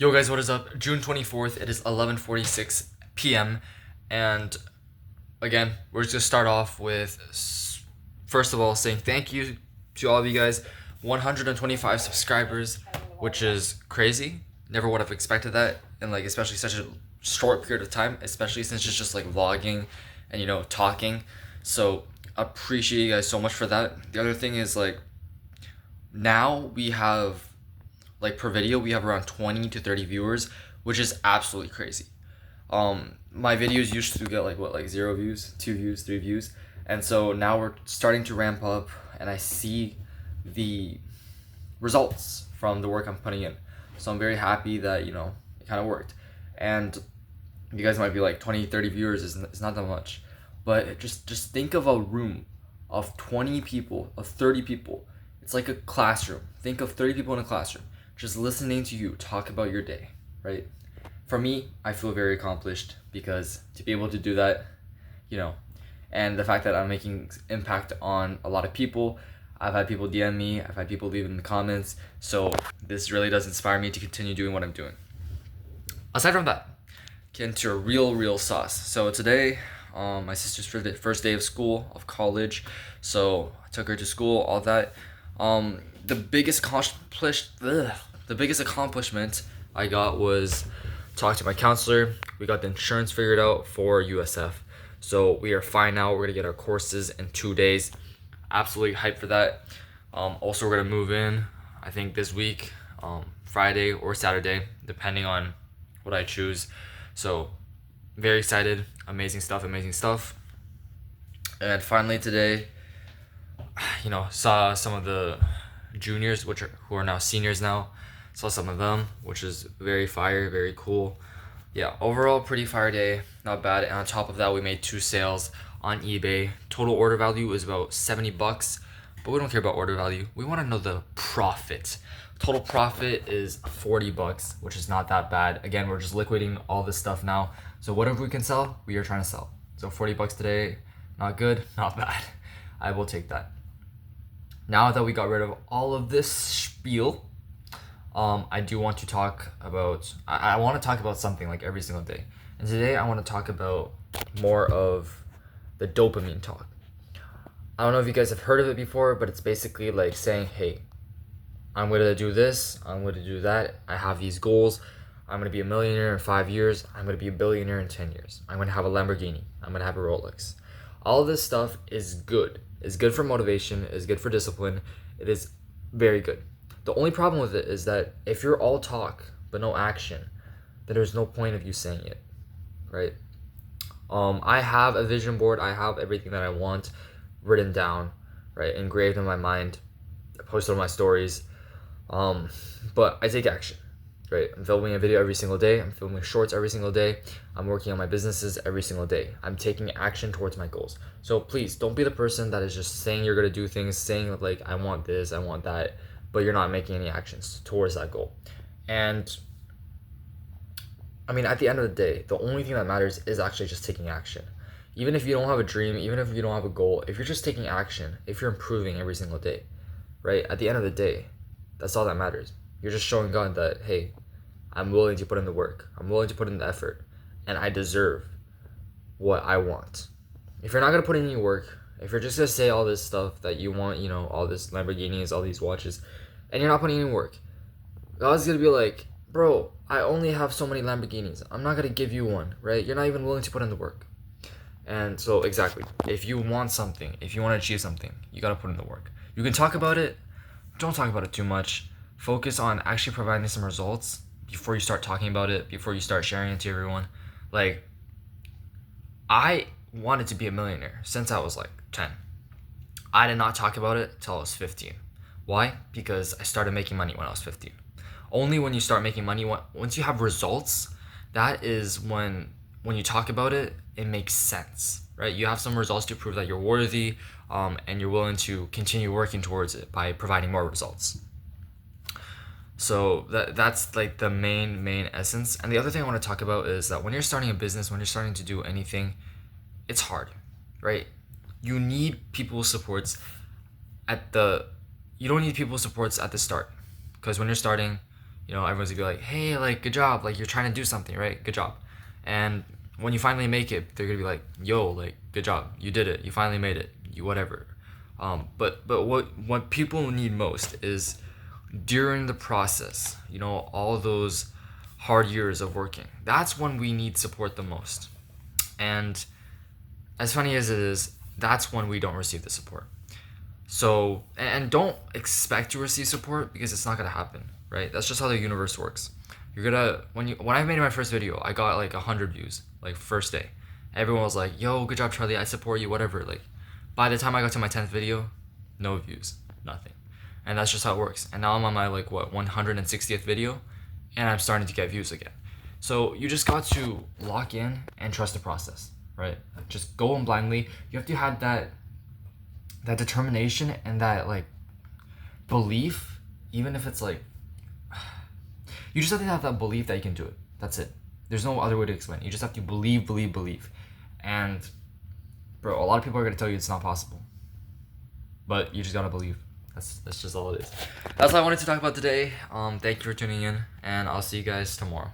Yo guys, what is up? June 24th, it is 11:46 p.m. and again, we're just gonna start off with first of all saying thank you to all of you guys. 125 subscribers, which is crazy. Never would have expected that in like especially such a short period of time, especially since it's just like vlogging and talking. So appreciate you guys so much for that. The other thing is like now we have like per video we have around 20 to 30 viewers, which is absolutely crazy. My videos used to get like what, like 0 views, 2 views, 3 views, and so now we're starting to ramp up and I see the results from the work I'm putting in. So I'm very happy that it kind of worked. And you guys might be like 20, 30 viewers is not that much, but just think of a room of 20 people, of 30 people. It's like a classroom. Think of 30 people in a classroom just listening to you talk about your day, right? For me, I feel very accomplished because to be able to do that, and the fact that I'm making impact on a lot of people. I've had people DM me, I've had people leave in the comments, so this really does inspire me to continue doing what I'm doing. Aside from that, get into a real sauce. So today, my sister's first day of school, of college, so I took her to school, all that. The biggest accomplishment I got was talk to my counselor. We got the insurance figured out for USF. So we are fine now. We're gonna get our courses in 2 days. Absolutely hyped for that. Also, we're gonna move in, I think this week, Friday or Saturday, depending on what I choose. So very excited. Amazing stuff. And finally today, saw some of the juniors, who are now seniors now. Saw some of them, which is very fire, very cool. Yeah, overall pretty fire day, not bad. And on top of that, we made 2 sales on eBay. Total order value is about $70, but we don't care about order value. We want to know the profit. Total profit is $40, which is not that bad. Again, we're just liquidating all this stuff now. So whatever we can sell, we are trying to sell. So $40 today, not good, not bad. I will take that. Now that we got rid of all of this spiel, I do want to talk about, I want to talk about something like every single day. And today I want to talk about more of the dopamine talk. I don't know if you guys have heard of it before, but it's basically like saying, hey, I'm going to do this, I'm going to do that, I have these goals, I'm going to be a millionaire in 5 years, I'm going to be a billionaire in 10 years, I'm going to have a Lamborghini, I'm going to have a Rolex. All of this stuff is good. It's good for motivation, it's good for discipline, it is very good. The only problem with it is that if you're all talk but no action, then there's no point of you saying it, right? I have a vision board, I have everything that I want written down, right, engraved in my mind, I post it on my stories, but I take action, right? I'm filming a video every single day, I'm filming shorts every single day, I'm working on my businesses every single day, I'm taking action towards my goals. So please don't be the person that is just saying you're gonna do things, saying like I want this, I want that, but you're not making any actions towards that goal. And I mean, at the end of the day, the only thing that matters is actually just taking action. Even if you don't have a dream, even if you don't have a goal, if you're just taking action, if you're improving every single day, right? At the end of the day, that's all that matters. You're just showing God that, hey, I'm willing to put in the work, I'm willing to put in the effort, and I deserve what I want. If you're not gonna put in any work, if you're just gonna say all this stuff that you want, all this Lamborghinis, all these watches, and you're not putting in any work, God's gonna be like, bro, I only have so many Lamborghinis, I'm not gonna give you one, right? You're not even willing to put in the work. And so exactly, if you want something, if you want to achieve something, you gotta put in the work. You can talk about it, don't talk about it too much. Focus on actually providing some results before you start talking about it, before you start sharing it to everyone. Like, I wanted to be a millionaire since I was like 10. I did not talk about it till I was 15. Why? Because I started making money when I was 15. Only when you start making money, once you have results, that is when you talk about it, it makes sense, right? You have some results to prove that you're worthy, and you're willing to continue working towards it by providing more results. So that's like the main essence. And the other thing I want to talk about is that when you're starting a business, when you're starting to do anything, it's hard, right? You need people's supports you don't need people's supports at the start, because when you're starting, You know, everyone's gonna be like, hey, like, good job, like, you're trying to do something, right? Good job. And when you finally make it, they're gonna be like, yo, like, good job, you did it, you finally made it, you whatever. But what people need most is during the process, you know, all those hard years of working. That's when we need support the most. And as funny as it is, that's when we don't receive the support. So, and don't expect to receive support because it's not gonna happen, right? That's just how the universe works. You're gonna when I made my first video, I got like 100 views, like first day. Everyone was like, "Yo, good job, Charlie. I support you, whatever." Like, by the time I got to my 10th video, no views, nothing, and that's just how it works. And now I'm on my like what 160th video, and I'm starting to get views again. So you just got to lock in and trust the process, right? Just go in blindly. You have to have that determination and that like belief, even if it's like you just have to have that belief that you can do it. That's it. There's no other way to explain it. You just have to believe. And bro, a lot of people are gonna tell you it's not possible. But you just gotta believe. That's just all it is. That's all I wanted to talk about today. Thank you for tuning in, and I'll see you guys tomorrow.